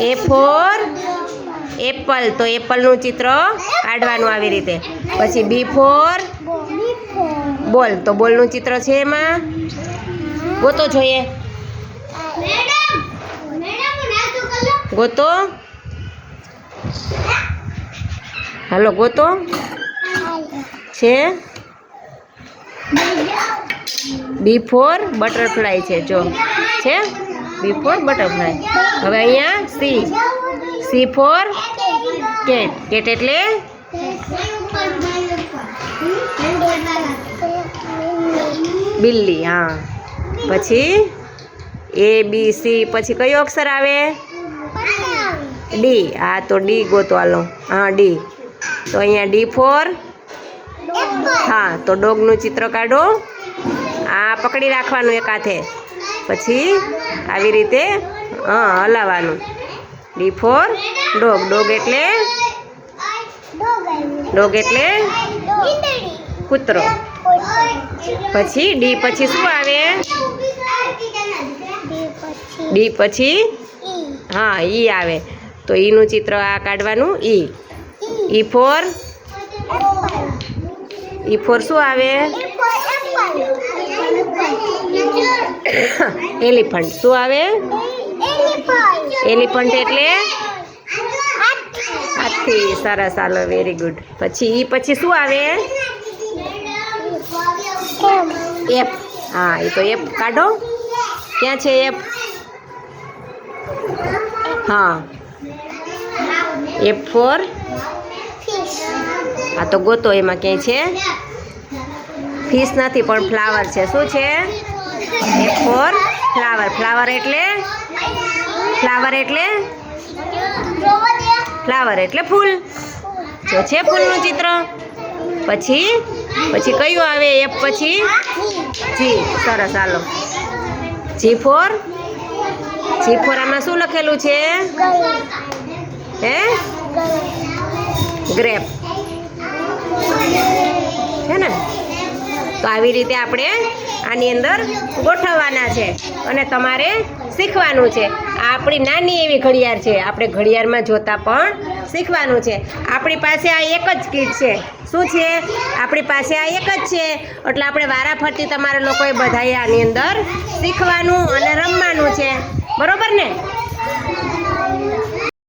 એ four Apple, તો એપલનું ચિત્ર કાઢવાનું આવી રીતે. પછી બી ફોર બોલ, તો બોલનું ચિત્ર છે એમાં ગોતો જોઈએ, ગોતો, હાલો ગોતો છે. બી ફોર બટરફ્લાય છે, જો છે બી ફોર બટરફ્લાય. હવે અહીંયા C, C for cat, cat એટલે બિલ્લી. હા, પછી એ બી સી, પછી કયો અક્ષર આવે? ડી. હા, તો ડી ગોતો હાલો. હા, ડી. તો અહીંયા ડી ફોર, હા, તો ડોગનું ચિત્ર કાઢો. આ પકડી રાખવાનું એક હાથે, પછી આવી રીતે હલાવવાનું. ડી ફોર ડોગ, ડોગ એટલે કૂતરો. પછી ડી પછી શું આવે? ડી પછી હા ઈ આવે, તો ઈનું ચિત્ર આ કાઢવાનું. ઈ, ઈ ફોર, ઈ ફોર શું આવે? એલિફન્ટ. શું આવે? એલિફન્ટ એટલે હાથી. સરસ, હાલો, વેરી ગુડ. પછી ઈ પછી શું આવે? એફ. હા, એ તો એફ કાઢો. ક્યાં છે એફ? હા, એફ ફોર, હા તો ગોતો, એમાં ક્યાંય છે? ફિશ નથી પણ ફ્લાવર છે. શું છે? F for flower. ફ્લાવર એટલે ફ્લાવર એટલે ફૂલ. જો છે ફૂલનું ચિત્ર. પછી કયું આવે? એફ પછી જી. સરસ, હાલો. જી ફોર, જી ફોર આમાં શું લખેલું છે? હે? ગ્રેપ છે ને? તો આવી રીતે આપણે આની અંદર ગોઠવવાના છે અને તમારે શીખવાનું છે. આ આપણી નાની એવી ઘડિયાળ છે, આપણે ઘડિયાળમાં જોતા પણ શીખવાનું છે. આપણી પાસે આ એક જ કીટ છે. શું છે? આપણી પાસે આ એક જ છે, એટલે આપણે વારાફરતી તમારે લોકોએ બધાએ આની અંદર શીખવાનું અને રમવાનું છે. બરોબર ને?